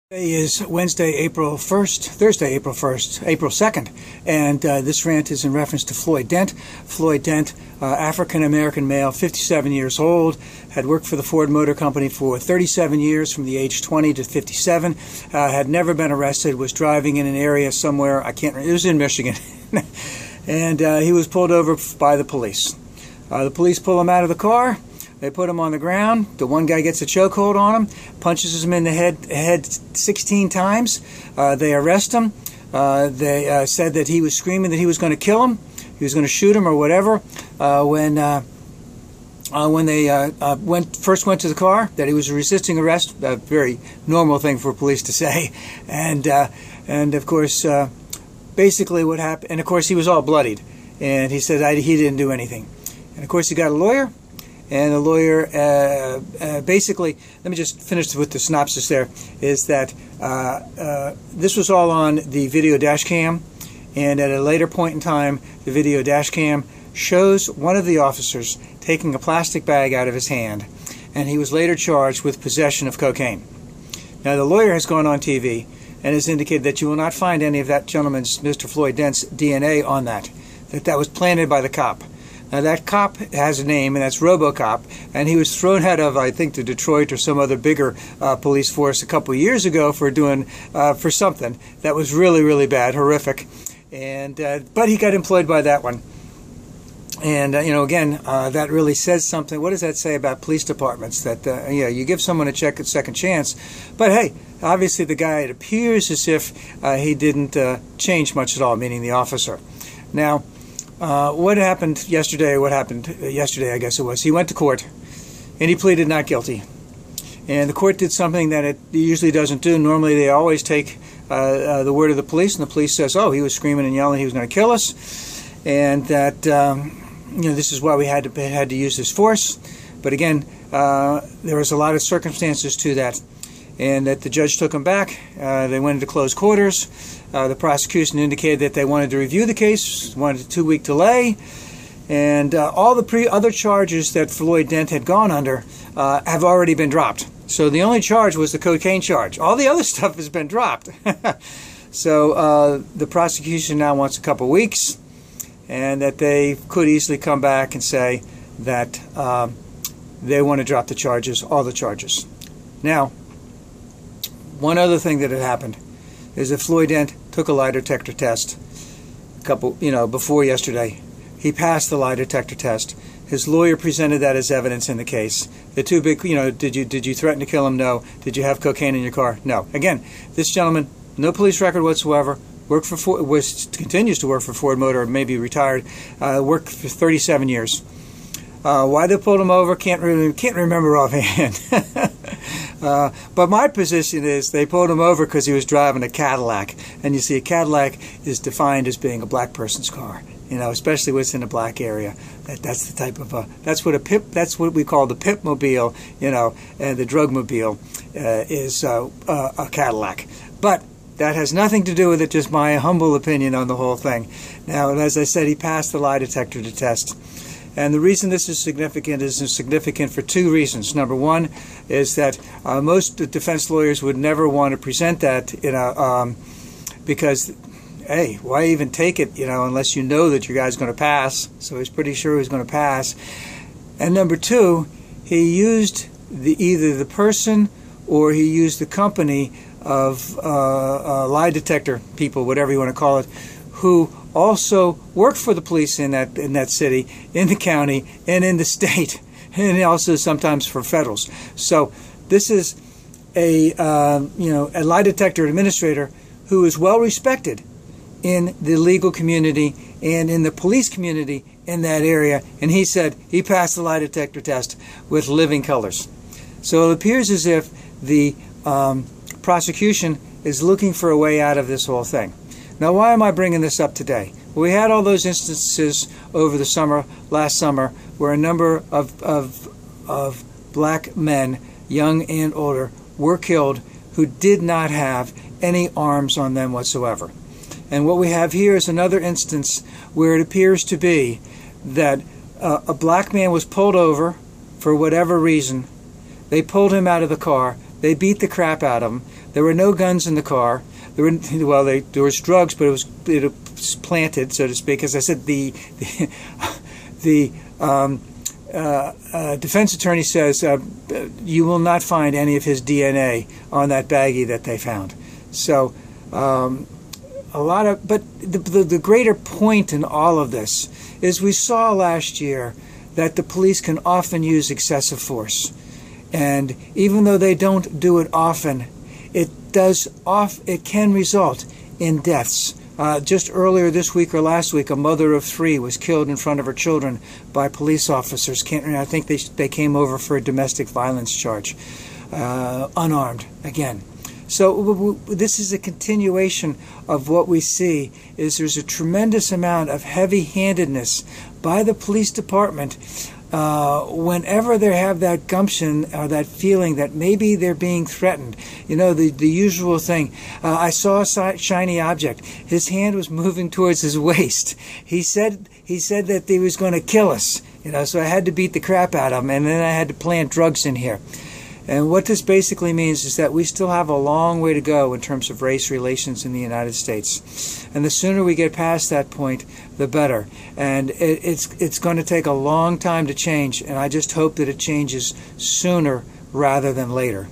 Today is Wednesday, April 1st, Thursday, April 1st, April 2nd, and this rant is in reference to Floyd Dent. Floyd Dent, African-American male, 57 years old, had worked for the Ford Motor Company for 37 years from the age 20 to 57, had never been arrested, was driving in an area somewhere, it was in Michigan, and he was pulled over by the police. The police pull him out of the car. They put him on the ground. The one guy gets a chokehold on him, punches him in the head 16 times. They arrest him. They said that he was screaming that he was going to kill him. He was going to shoot him or whatever. When they first went to the car, that he was resisting arrest, a very normal thing for police to say. And of course, basically what happened, and of course he was all bloodied. And he said he didn't do anything. And of course he got a lawyer. And the lawyer basically, let me just finish with the synopsis there, is that this was all on the video dash cam, and at a later point in time, the video dash cam shows one of the officers taking a plastic bag out of his hand, and he was later charged with possession of cocaine. Now, the lawyer has gone on TV and has indicated that you will not find any of that gentleman's, Mr. Floyd Dent's, DNA on that was planted by the cop. Now, that cop has a name, and that's RoboCop, and he was thrown out of, I think, the Detroit or some other bigger police force a couple of years ago for doing for something that was really, really bad, horrific. And but he got employed by that one. And again, that really says something. What does that say about police departments? That you give someone a second chance, but hey, obviously the guy, it appears as if he didn't change much at all, meaning the officer. Now, what happened yesterday, I guess it was, he went to court and he pleaded not guilty. And the court did something that it usually doesn't do. Normally they always take the word of the police, and the police says, oh, he was screaming and yelling he was going to kill us, and that this is why we had to use this force. But again, there was a lot of circumstances to that, and that the judge took him back. They went into closed quarters. The prosecution indicated that they wanted to review the case, wanted a 2-week delay, and all the other charges that Floyd Dent had gone under have already been dropped. So the only charge was the cocaine charge. All the other stuff has been dropped. So the prosecution now wants a couple weeks, and that they could easily come back and say that they want to drop the charges, all the charges. Now, one other thing that had happened is that Floyd Dent took a lie detector test before yesterday. He passed the lie detector test. His lawyer presented that as evidence in the case. The two big, did you threaten to kill him? No. Did you have cocaine in your car? No. Again, this gentleman, no police record whatsoever, continues to work for Ford Motor, maybe retired, worked for 37 years. Why they pulled him over, can't remember offhand. But my position is they pulled him over because he was driving a Cadillac, and you see, a Cadillac is defined as being a black person's car. Especially what's in a black area. That's the type of that's what we call the Pipmobile. And the Drugmobile is a Cadillac. But that has nothing to do with it. Just my humble opinion on the whole thing. Now, as I said, he passed the lie detector test. And the reason this is significant for two reasons. Number one is that most defense lawyers would never want to present that, because, hey, why even take it, unless you know that your guy's going to pass. So he's pretty sure he's going to pass. And number two, he used either the person or he used the company of lie detector people, whatever you want to call it, who also worked for the police in that city, in the county, and in the state, and also sometimes for federals. So this is a lie detector administrator who is well respected in the legal community and in the police community in that area, and he said he passed the lie detector test with living colors. So it appears as if the prosecution is looking for a way out of this whole thing. Now, why am I bringing this up today? Well, we had all those instances over the last summer, where a number of black men, young and older, were killed who did not have any arms on them whatsoever. And what we have here is another instance where it appears to be that a black man was pulled over for whatever reason. They pulled him out of the car. They beat the crap out of him. There were no guns in the car. There was drugs, but it was planted, so to speak. As I said, the defense attorney says you will not find any of his DNA on that baggie that they found. So but the greater point in all of this is we saw last year that the police can often use excessive force, and even though they don't do it often, it can result in deaths. Just earlier this week or last week, a mother of 3 was killed in front of her children by police officers. I think they came over for a domestic violence charge, unarmed again. So this is a continuation of what we see. There's a tremendous amount of heavy-handedness by the police department whenever they have that gumption or that feeling that maybe they're being threatened. The usual thing. I saw a shiny object. His hand was moving towards his waist. He said that he was going to kill us. So I had to beat the crap out of him, and then I had to plant drugs in here. And what this basically means is that we still have a long way to go in terms of race relations in the United States. And the sooner we get past that point, the better. And it's going to take a long time to change, and I just hope that it changes sooner rather than later.